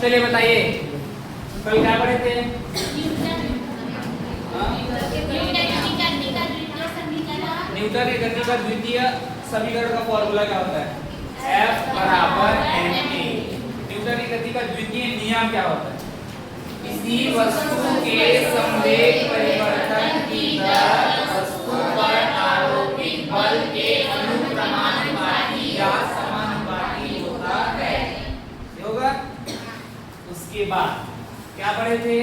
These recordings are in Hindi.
चलिए बताइए कल क्या पढ़े थे? न्यूटन के गति का द्वितीय समीकरण का फॉर्मूला क्या होता है? F बराबर ma। न्यूटन की गति का द्वितीय नियम क्या होता है? किसी वस्तु के संवेग परिवर्तन की दर वस्तु पर आरोपित बल के अनुक्रमानुपाती या समानुपाती होता है। होगा। उसके बाद क्या पढ़े थे?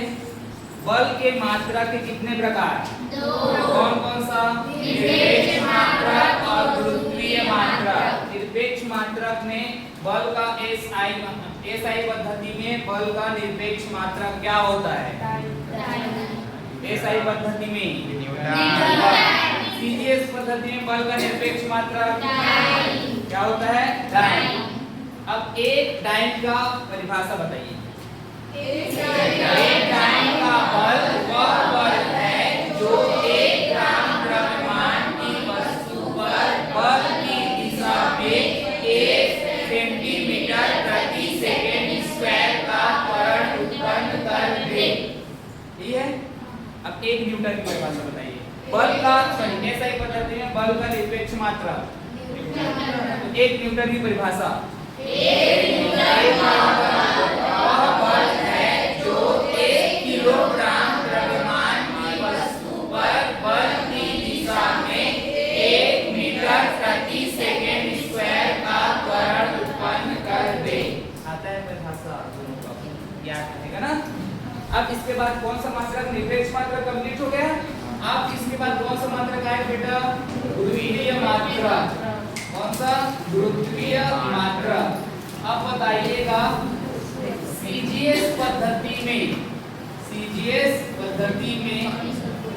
बल के मात्रा के कितने प्रकार? दो। कौन कौन सा? निरपेक्ष मात्रक और गुरुत्वीय मात्रक। निरपेक्ष मात्रक में बल का SI पद्धति में बल का निरपेक्ष मात्रक क्या होता है? SI पद्धति में CGS पद्धति में बल का निरपेक्ष मात्रक क्या होता है? डाइन। अब एक डाइन का परिभाषा बताइए। एक डाइन का बल वह बल है जो 1 ग्राम द्रव्यमान की वस्तु पर बल की दिशा में 1 सेंटीमीटर प्रति सेकंड स्क्वायर का त्वरण उत्पन्न कर दे। ठीक है। अब 1 न्यूटन की परिभाषा बताइए। बल का SI पद्धति में बल का निरपेक्ष मात्रा 1 न्यूटन की परिभाषा। 1 वह बल है जो 1 किलोग्राम द्रव्यमान की वस्तु पर बल की दिशा में 1 मीटर प्रति सेकंड स्क्वायर का त्वरण उत्पन्न कर दे। आता है परिभाषा दोनों का याद रखेगा ना। अब इसके बाद कौन सा मात्रक? निरपेक्ष मात्रक कंप्लीट हो गया। अब इसके बाद कौन सा मात्रक आएगा बेटा? गुरुत्वीय मात्रक। कौन सा? गुरुत्वीय मात्रक। अब बताइएगा CGS पद्धति में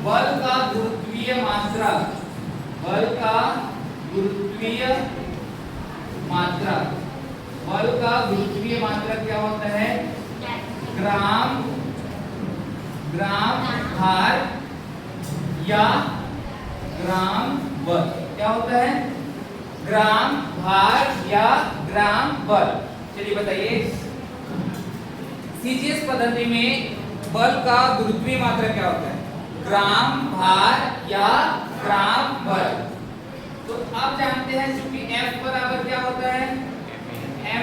बल का गुरुत्वीय मात्रक क्या होता है? ग्राम भार या ग्राम बल। क्या होता है? ग्राम भार या ग्राम बल। चलिए बताइए CGS पद्धति में बल का गुरुत्वीय मात्रक क्या होता है? ग्राम भार या ग्राम बल। तो आप जानते हैं चूंकि F बराबर क्या होता है? ma।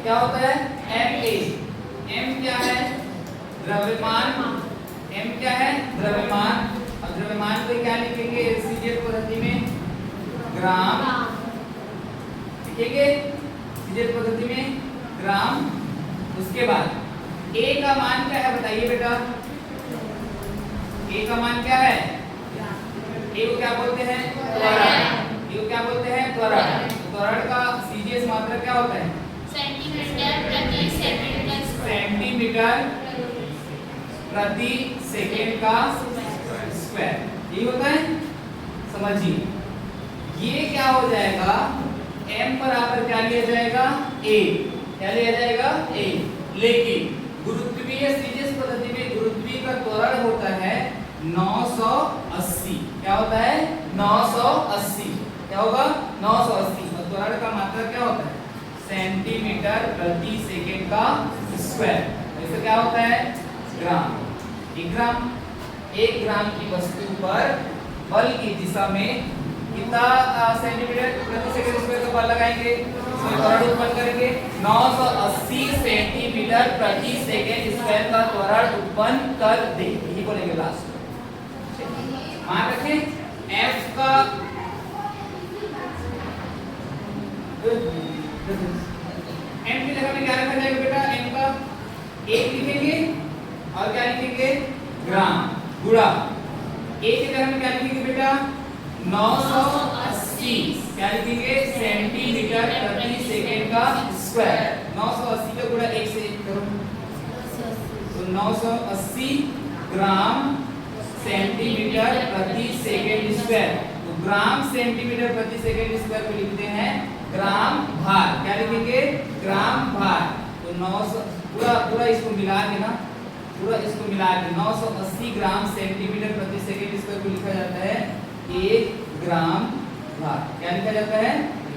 क्या होता है? ma। m क्या है? द्रव्यमान। m क्या है? द्रव्यमान। अब द्रव्यमान को क्या लिखेंगे CGS पद्धति में? ग्राम। लिखेंगे CGS पद्धति में ग्राम। उसके बाद A का मान क्या है बताइए बेटा? A का मान क्या है? A को क्या बोलते हैं? त्वरण। A को क्या बोलते हैं? त्वरण। त्वरण का CGS मात्रक क्या होता है? सेंटीमीटर प्रति सेकंड का स्क्वायर। ये होता है। समझिए ये क्या हो जाएगा? m बराबर क्या लिया जाएगा? a। क्या लिया जाएगा? a। लेकिन गुरुत्वीय CGS पद्धति में गुरुत्वीय का त्वरण होता है 980। क्या होता है? 980। क्या होगा? 980। और त्वरण का मात्रक क्या होता है? सेंटीमीटर प्रति सेकंड का स्क्वायर। इससे क्या होता है? ग्राम। 1 ग्राम की वस्तु पर बल की दिशा में कितना सेंटीमीटर प्रति सेकंड स्क्वायर का बल लगाएंगे? त्वरण उत्पन्न करेंगे। 980 सेंटीमीटर प्रति सेकंड स्क्वायर का त्वरण उत्पन्न कर दे। यही बोलेंगे लास्ट। मान रखें F का m की जगह में क्या रखा जाएगा बेटा? m का 1 लिखेंगे और क्या लिखेंगे? ग्राम गुणा 1 की जगह में क्या लिखेंगे बेटा? 980। क्या लिखेंगे? सेंटीमीटर प्रति सेकंड का स्क्वायर। 980 का गुणा 1 से करो तो 980 ग्राम सेंटीमीटर प्रति सेकंड स्क्वायर। तो ग्राम सेंटीमीटर प्रति सेकंड स्क्वायर को लिखते हैं ग्राम भार। क्या लिखेंगे? ग्राम भार। तो 900 पूरा इसको मिला के ना, पूरा इसको मिला के 980 ग्राम सेंटीमीटर प्रति सेकंड स्क्वायर को लिखा जाता है 1 ग्राम भार। क्या लिखा जाता है?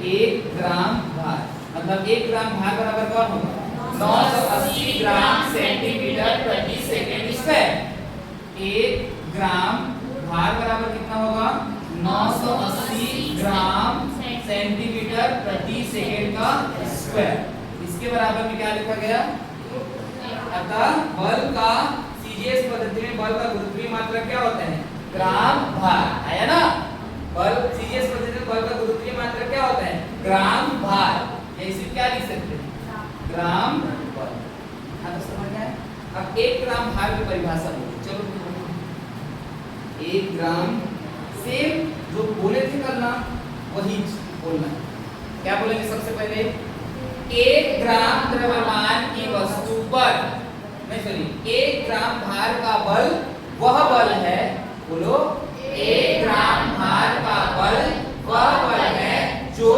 1 ग्राम भार। मतलब 1 ग्राम भार बराबर कौन होगा? 980 ग्राम सेंटीमीटर प्रति सेकेंड स्क्वायर। 1 ग्राम भार बराबर कितना होगा 980 ग्राम सेंटीमीटर प्रति सेकेंड का स्क्वायर। इसके बराबर में क्या लिखा गया, अतः बल का सीजीएस पद्धति में बल का गुरुत्वीय मात्रक क्या होता है, ग्राम भार। आया ना, बल सीजीएस पद्धति में बल का गुरुत्वीय मात्रक क्या होता है, ग्राम भार। या इसे क्या लिख सकते हैं, ग्राम बल। हाँ तो समझ में आया। अब 1 ग्राम भार की परिभाषा बोलो, चलो 1 ग्राम सेम जो बोले थे करना वही बोलना। क्या बोलेंगे सबसे पहले, 1 ग्राम द्रव्यमान की वस्तु पर, नहीं सॉरी, 1 ग्राम भार का बल वह बल है, बोलो 1 ग्राम भार का बल वह बल है जो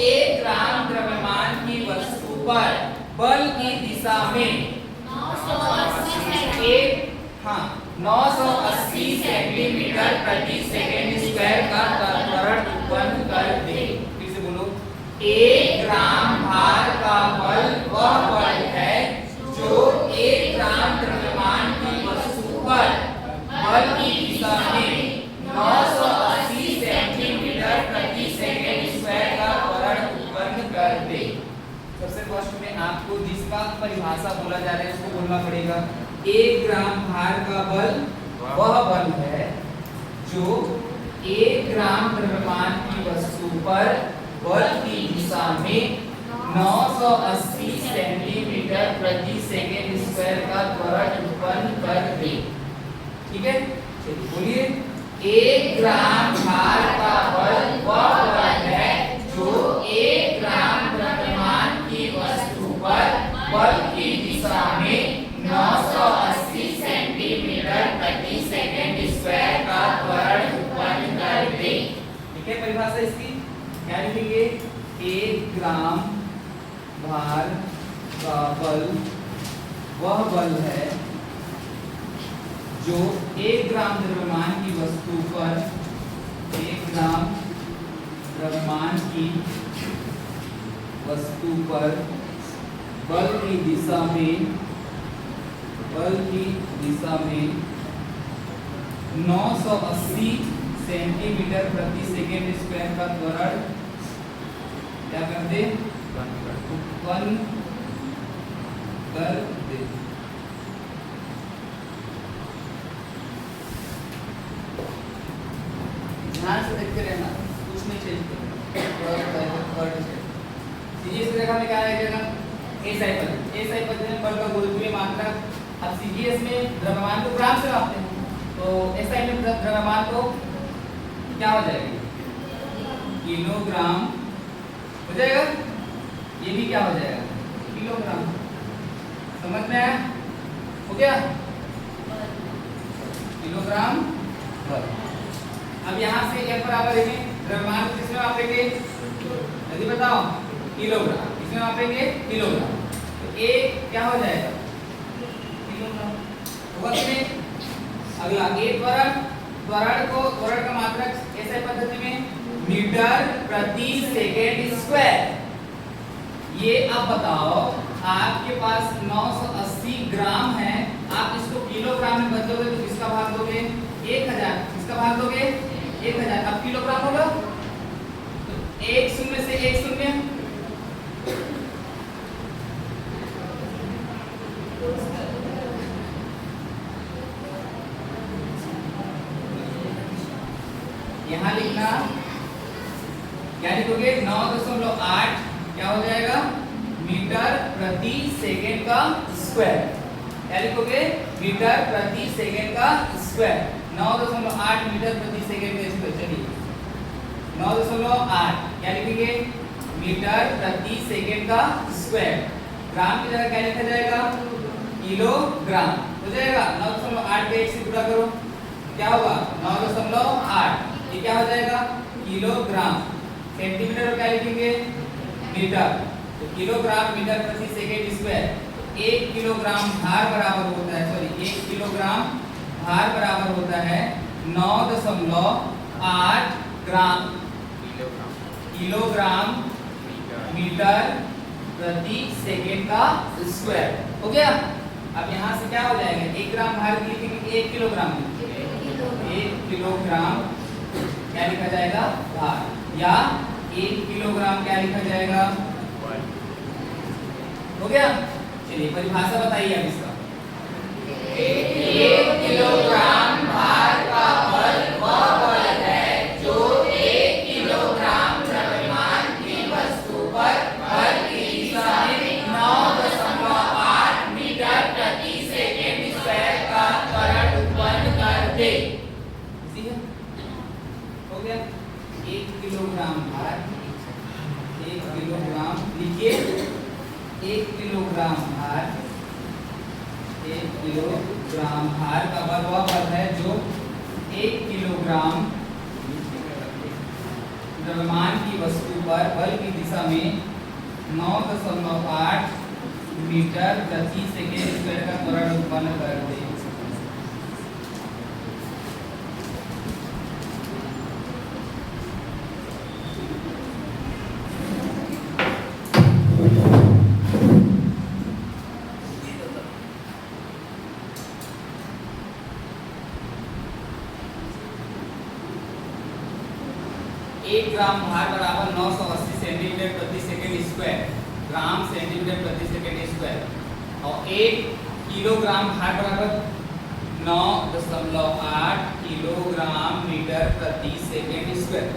1 ग्राम द्रव्यमान की वस्तु पर बल की दिशा में 980 सेंटीमीटर प्रति सेकेंड स्क्वायर का त्वरण उत्पन्न कर दे। फिर से बोलो, 1 ग्राम भार का बल वह बल है जो 1 ग्राम द्रव्यमान की वस्तु पर बल की दिशा में 980 सेंटीमीटर प्रति सेकेंड स्क्वायर का त्वरण उत्पन्न कर दे। सबसे फर्स्ट में आपको जिसका परिभाषा बोला जा रहा है उसको बोलना पड़ेगा। 1 ग्राम भार का बल वह बल है जो 1 ग्राम द्रव्यमान की वस्तु पर बल की दिशा में 980 सेंटीमीटर प्रति सेकेंड स्क्वायर का त्वरण उत्पन्न कर दे। ठीक है, चलिए बोलिए, 1 ग्राम भार का बल वह बल है जो 1 ग्राम द्रव्यमान की वस्तु पर बल की दिशा में 980 सेंटीमीटर प्रति सेकेंड स्क्वायर का त्वरण उत्पन्न कर दे। ठीक है, परिभाषा इसकी क्या लिखेंगे, 1 ग्राम भार का बल वह बल है जो 1 ग्राम द्रव्यमान की वस्तु पर 1 ग्राम द्रव्यमान की वस्तु पर बल की दिशा में 980 सेंटीमीटर प्रति सेकेंड स्क्वायर का त्वरण क्या कर दे, उत्पन्न कर दे। ध्यान से देखते रहना, कुछ नहीं चेंज करना। सीजीएस रेखा में क्या आएगा, एसआई पद्धति। एसआई पद्धति में बल का गुरुत्वीय मात्रक, अब सीजीएस में द्रव्यमान को ग्राम से मापते हैं, तो एसआई में द्रव्यमान को क्या हो जाएगा, किलोग्राम हो जाएगा। ये भी क्या हो जाएगा, किलोग्राम। समझ में आया, हो गया, किलोग्राम बल। अब यहाँ से F बराबर है, द्रव्यमान को किसमें मापेंगे, यदि बताओ, किलोग्राम। किसमें मापेंगे, किलोग्राम। तो A क्या हो जाएगा, किलोग्राम होगा कि नहीं। अगला A त्वरण, त्वरण का मात्रक ऐसे पद्धति में मीटर प्रति सेकेंड स्क्वायर। ये अब बताओ, आपके पास 980 ग्राम है, आप इसको किलोग्राम में बदलोगे तो किसका भाग दोगे, 1000। किसका भाग दोगे, 1000। अब किलोग्राम होगा तो 1 शून्य से 1 शून्य, यहाँ लिखना, क्या लिखोगे, 9.8 क्या हो जाएगा, मीटर प्रति सेकेंड का स्क्वायर। क्या लिखोगे, मीटर प्रति सेकेंड का स्क्वायर। 9.8 मीटर प्रति सेकेंड का स्क्वायर। चलिए 9.8 क्या लिखेंगे, मीटर प्रति सेकेंड का स्क्वायर। ग्राम की जगह क्या लिखा जाएगा, किलोग्राम हो जाएगा। 9.8 पे 1 से गुणा करो, क्या होगा, 9.8। ये क्या हो जाएगा, किलोग्राम। सेंटीमीटर को क्या लिखेंगे, मीटर। तो किलोग्राम मीटर प्रति सेकेंड स्क्वायर। 1 किलोग्राम भार बराबर होता है, सॉरी 1 किलोग्राम भार बराबर होता है 9.8 ग्राम किलोग्राम मीटर प्रति सेकेंड का स्क्वायर। हो गया। अब यहाँ से क्या हो जाएगा, 1 ग्राम भार की लिखेंगे 1 किलोग्राम, 1 किलोग्राम क्या लिखा जाएगा भार, या 1 किलोग्राम क्या लिखा जाएगा। हो गया। चलिए परिभाषा बताइए अब इसका। 1 किलोग्राम भार का बल वह बल है जो 1 किलोग्राम द्रव्यमान की वस्तु पर बल की दिशा में 9.8 मीटर प्रति सेकेंड स्क्वायर का त्वरण उत्पन्न कर दे। हो गया। 1 किलोग्राम भार, 1 किलोग्राम लिखिए, 1 किलोग्राम भार, 1 किलोग्राम भार का बल वह बल है जो 1 किलोग्राम द्रव्यमान की वस्तु पर बल की दिशा में 9.8 मीटर प्रति सेकेंड स्क्वायर का त्वरण उत्पन्न कर दे। ग्राम भार बराबर 980 सेंटीमीटर प्रति सेकेंड स्क्वायर, ग्राम सेंटीमीटर प्रति सेकेंड स्क्वायर, और 1 किलोग्राम भार बराबर 9.8 किलोग्राम मीटर प्रति सेकेंड स्क्वायर।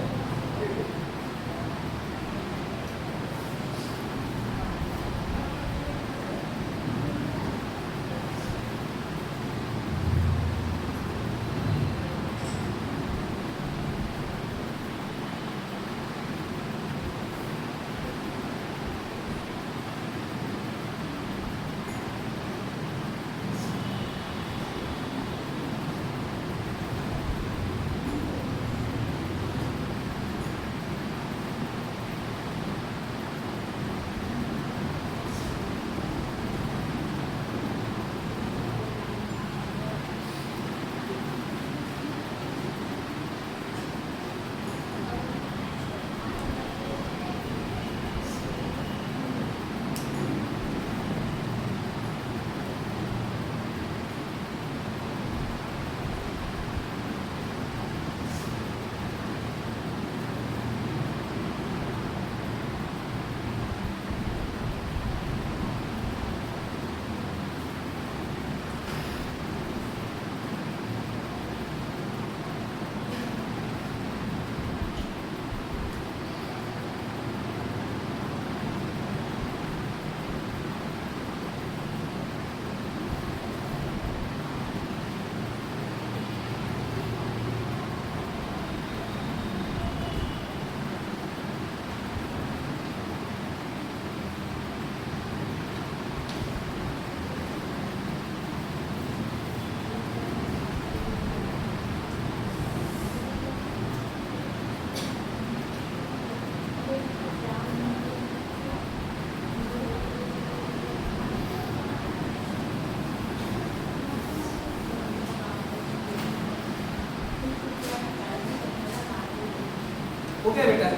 हो गया बेटा।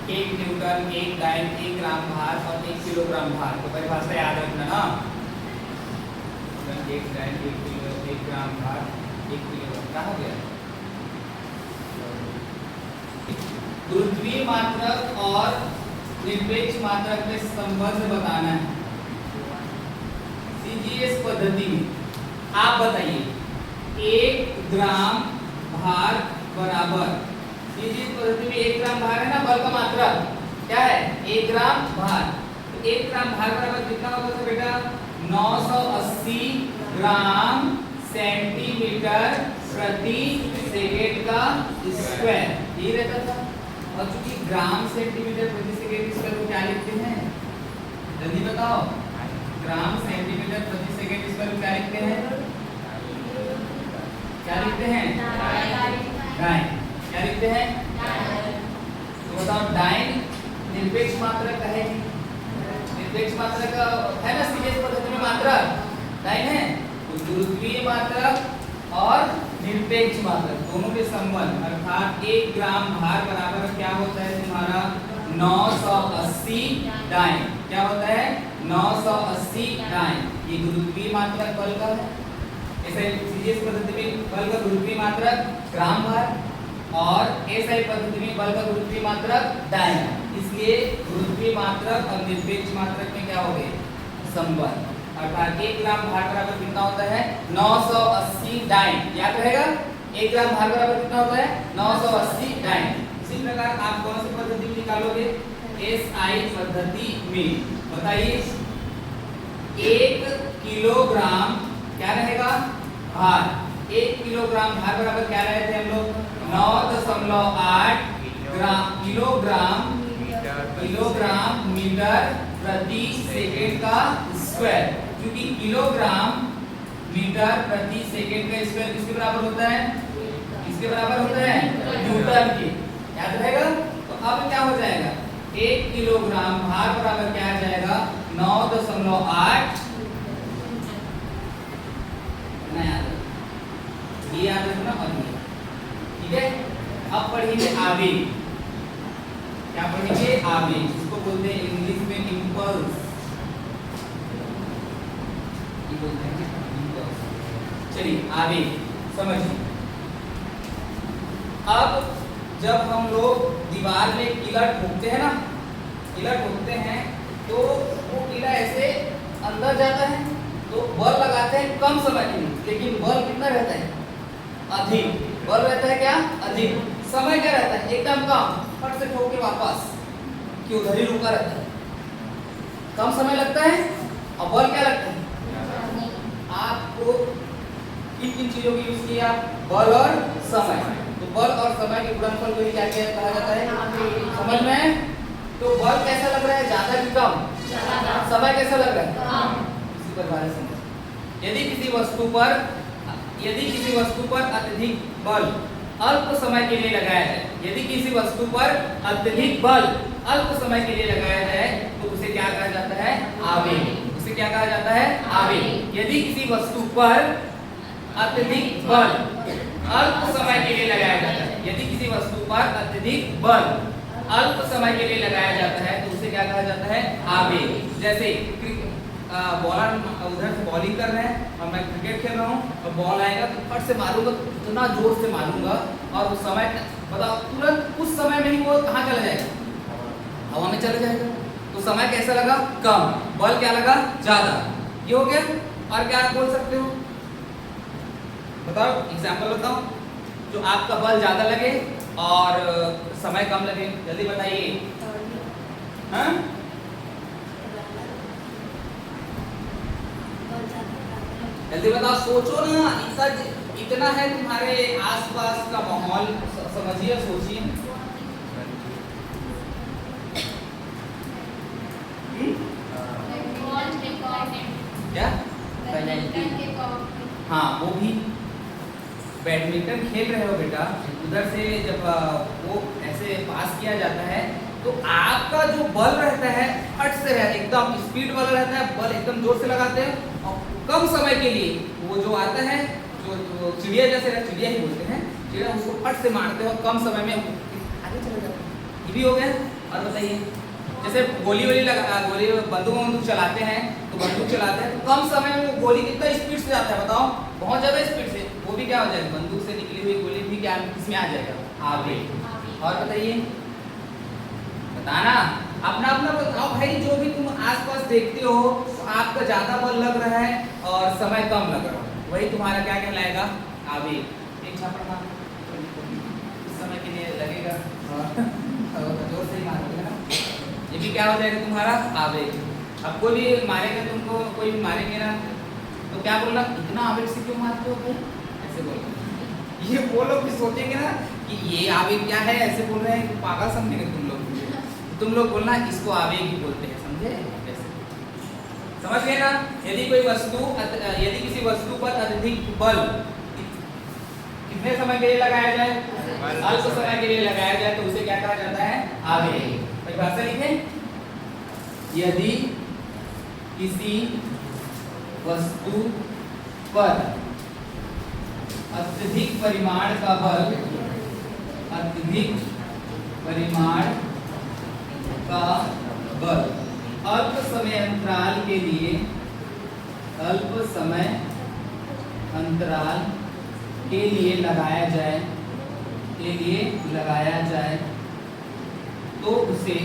एक न्यूटन, एक डाइन, 1 ग्राम भार और 1 किलोग्राम भार को परिभाषा याद रखना ना। एक डाइन, 1 ग्राम भार, 1 किलोग्राम। क्या हो गया? गुरुत्वीय मात्रक और निरपेक्ष मात्रक में संबंध बताना है सीजीएस पद्धति में। आप बताइए 1 ग्राम भार बराबर, सीजीएस पद्धति में 1 ग्राम भार है ना, बल का मात्रा क्या है 1 ग्राम भार। तो 1 ग्राम भार बराबर कितना होता है बेटा? 980 ग्राम सेंटीमीटर प्रति सेकेंड का स्क्वायर, ये रहता था। और चूंकि ग्राम सेंटीमीटर प्रति सेकेंड स्क्वायर को क्या लिखते हैं, जल्दी बताओ। ग्राम सेंटीमीटर प्रति सेकेंड स्क्वायर को क्या लिखते हैं? क्या लिखते हैं? डाइन। क्या लिखते हैं? तो बताओ डाइन निरपेक्ष मात्रक है। निरपेक्ष मात्रक है ना, सीधे पद्धति में मात्रक डाइन है। तो गुरुत्वीय मात्रक और निरपेक्ष मात्रक दोनों के संबंध अर्थात 1 ग्राम भार बराबर क्या होता है तुम्हारा 980 डाइन। क्या होता है? 980 डाइन। ये गुरुत्वीय मात्रक बल का है। ऐसे सीधे पद्धति में बल का गुरुत्वीय मात्रक ग्राम भार और एसआई पद्धति में बल का गुरुत्वीय मात्रक डाइन। इसलिए गुरुत्वीय मात्रक और निरपेक्ष मात्रक में क्या हो गए? संबंध। अर्थात 1 ग्राम भार बराबर कितना होता है? 980 डाइन। याद रहेगा 1 ग्राम भार बराबर कितना होता है? 980 डाइन। इसी प्रकार आप कौन सी पद्धति में निकालोगे? एसआई पद्धति में। बताइए 1 किलोग्राम क्या रहेगा? भार। 1 किलोग्राम भार बराबर क्या रहे थे हम लोग? 9.8 किलोग्राम मीटर प्रति सेकंड का स्क्वायर। क्योंकि किलोग्राम मीटर प्रति सेकंड का स्क्वायर किसके बराबर होता है? किसके बराबर होता है? न्यूटन के। याद रहेगा। तो अब क्या हो जाएगा? 1 किलोग्राम भार बराबर क्या आ जाएगा? 9.8 ये याद रखना और ये। ठीक है। अब पढ़ेंगे आवेग। क्या पढ़ेंगे? आवेग, जिसको बोलते हैं इंग्लिश में इंपल्स। ये बोलते हैं इंपल्स। चलिए आवेग समझिए। अब जब हम लोग दीवार में किला ठोकते हैं ना, किला ठोकते हैं तो वो किला ऐसे अंदर जाता है तो बल लगाते हैं कम समय के लिए, लेकिन बल कितना रहता है? अधिक। बल रहता है क्या? अधिक। समय क्या रहता है? एकदम कम। फट से ठोक के वापस कि उधर ही रुका रहता है। कम समय लगता है और बल क्या लगता है? आपको किन किन चीजों की यूज किया? बल और समय। तो बल और समय के गुणनफल को क्या कहा जाता है? समझ में? तो बल कैसा लग रहा है? ज्यादा कि कम? समय कैसा लग रहा है? इसी प्रकार समझ। यदि किसी वस्तु पर अत्यधिक बल अल्प समय के लिए लगाया जाए, यदि किसी वस्तु पर अत्यधिक बल अल्प समय के लिए लगाया जाए तो उसे क्या कहा जाता है? आवेग। उसे क्या कहा जाता है? आवेग। यदि किसी वस्तु पर अत्यधिक बल अल्प समय के लिए लगाया जाता है, यदि किसी वस्तु पर अत्यधिक बल अल्प समय के लिए लगाया जाता है तो उसे क्या कहा जाता है? आवेग। जैसे बॉलर उधर से बॉलिंग कर रहे हैं और मैं क्रिकेट खेल रहा हूँ और बॉल आएगा तो फट से मारूंगा, इतना जोर से मारूंगा और उस समय बताओ तुरंत उस समय में ही वो कहाँ चला जाएगा? हवा में चला जाएगा। तो समय कैसा लगा? कम। बल क्या लगा? ज्यादा। ये हो गया। और क्या बोल सकते हो? बताओ एग्जाम्पल बताओ जो आपका बल ज्यादा लगे और समय कम लगे। जल्दी बताइए। हाँ? जल्दी बताओ, सोचो ना। इतना है तुम्हारे आसपास का माहौल, समझिए, सोचिए। क्या? हाँ वो भी। बैडमिंटन खेल रहे हो बेटा, उधर से जब वो ऐसे पास किया जाता है तो आपका जो बल रहता है फट से रहता है, एकदम स्पीड वाला रहता है, बल एकदम जोर से लगाते हैं और कम समय के लिए वो जो आता है जो चिड़िया जैसे चिड़िया ही बोलते हैं, चिड़िया उसको फट से मारते हो, कम समय में आगे चले जाते हैं। ये भी हो गया। और बताइए जैसे गोली बंदूक चलाते हैं तो बंदूक चलाते हैं तो कम समय में वो गोली कितना स्पीड से जाता है? बताओ। बहुत ज्यादा स्पीड से। वो भी क्या हो जाएगा? बंदूक से निकली हुई गोली भी क्या इसमें आ जाएगा? आवेग। और बताइए, बताना अपना अपना बताओ भाई। जो भी तुम आसपास देखते हो तो आपका ज्यादा बल लग रहा है और समय कम लग रहा है, वही तुम्हारा क्या कहलाएगा? आवेग। एक छापड़ मार इस समय के लिए लगेगा और जोर से ही मारोगे ना, ये भी क्या हो जाएगा? तुम्हारा आवेग। अब कोई भी मारेगा तुमको, कोई भी मारेंगे ना तो क्या बोलना? इतना आवेग से क्यों मारते हो भाई? ऐसे बोलो। ये बोलो फिर सोचेंगे ना कि ये आवेग क्या है, ऐसे बोल रहे हैं, पागल समझेंगे तुम लोग बोलना इसको आवेग ही बोलते हैं। समझे? ऐसे समझ गए ना? यदि किसी वस्तु पर अत्यधिक बल कितने समय के लिए लगाया जाए, अल्प समय के लिए लगाया जाए तो उसे क्या कहा जाता है, आवेग। परिभाषा लिखें, यदि किसी वस्तु पर अत्यधिक परिमाण का बल, अत्यधिक परिमाण का बल अल्प समय अंतराल के लिए, अल्प समय अंतराल के लिए लगाया जाए तो उसे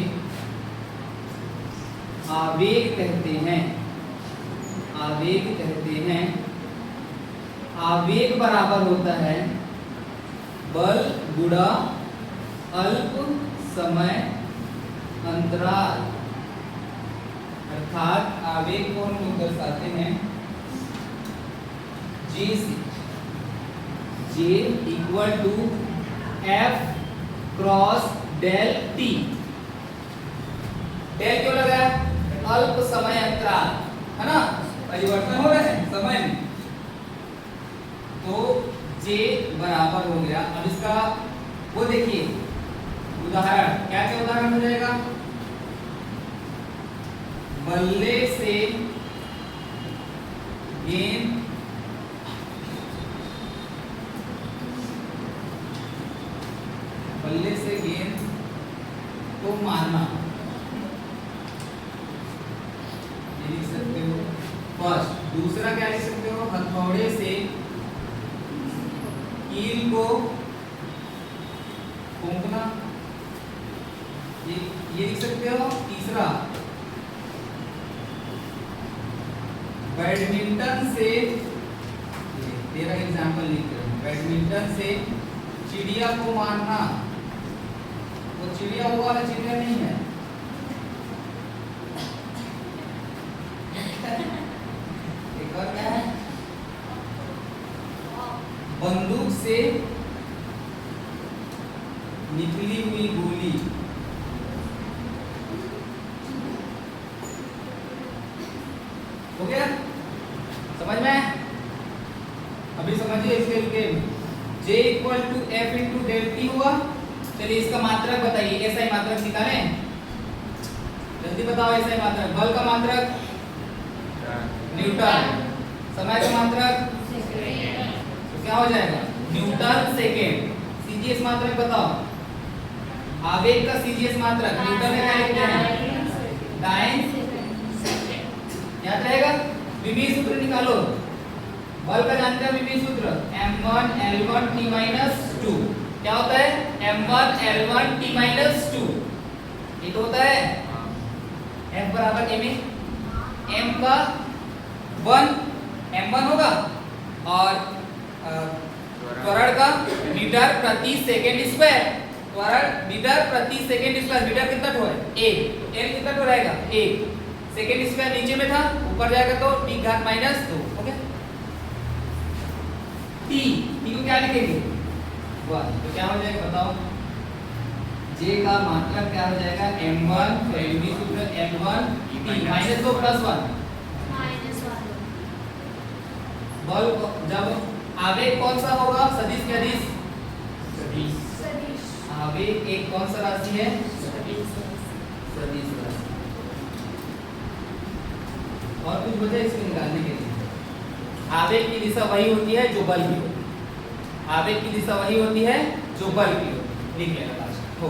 आवेग कहते हैं। आवेग बराबर होता है बल गुणा अल्प समय अंतराल, अर्थात आवेग को हम लोग दर्शाते हैं G से, J equal to F cross del T। Del क्यों लगाया, अल्प समय अंतराल है ना, परिवर्तन हो रहे हैं समय में, तो J बराबर हो गया। अब इसका वो देखिए उदाहरण, क्या क्या उदाहरण हो जाएगा, बल्ले से गेंद को मारना, ये लिख सकते हो फर्स्ट। दूसरा क्या लिख सकते हो, हथौड़े से कील को फूंकना, ये लिख सकते हो। तीसरा, बैडमिंटन से, तेरा एग्जाम्पल लिख रहे हो, बैडमिंटन से चिड़िया को मारना, वो चिड़िया वो वाला चिड़िया नहीं है, एक और क्या है, बंदूक से निकली हुई गोली, हो गया समझ में। अभी समझिए इसके लिए J equal to F into del T हुआ। चलिए इसका मात्रक बताइए, ऐसा ही मात्रक निकालें, जल्दी बताओ। ऐसा ही मात्रक, बल का मात्रक न्यूटन, समय का मात्रक तो क्या हो जाएगा, न्यूटन सेकेंड। सीजीएस मात्रक बताओ, आवेग का सीजीएस मात्रक न्यूटन में क्या लिखते हैं, टाइम, याद रहेगा। विभीर सूत्र निकालो, बल का जानते हैं विभीर सूत्र, m1 l1 t-2 क्या होता है, m1 l1 t-2, ये तो होता है F बराबर m, m का 1 m1 होगा और त्वरण का मीटर प्रति सेकंड स्क्वायर, त्वरण मीटर प्रति सेकंड स्क्वायर, मीटर कितना ठो है 1, m कितना ठो रहेगा 1, सेकंड स्क्वायर नीचे में था, ऊपर जाएगा तो t घात -2। ओके, t को क्या लिखेंगे 1, तो क्या हो जाएगा बताओ, J का मात्रक क्या हो जाएगा m1, विभीर सूत्र m1 t -2 + 1, बल जब आवेग कौन सा होगा, सदिश के अदिश, सदिश, आवेग एक कौन सा राशि है, सदिश राशि। और कुछ वजह इसको निकालने के लिए, आवेग की दिशा वही होती है जो बल की होती है, आवेग की दिशा वही होती है जो बल की होती है, लिख लेना हो।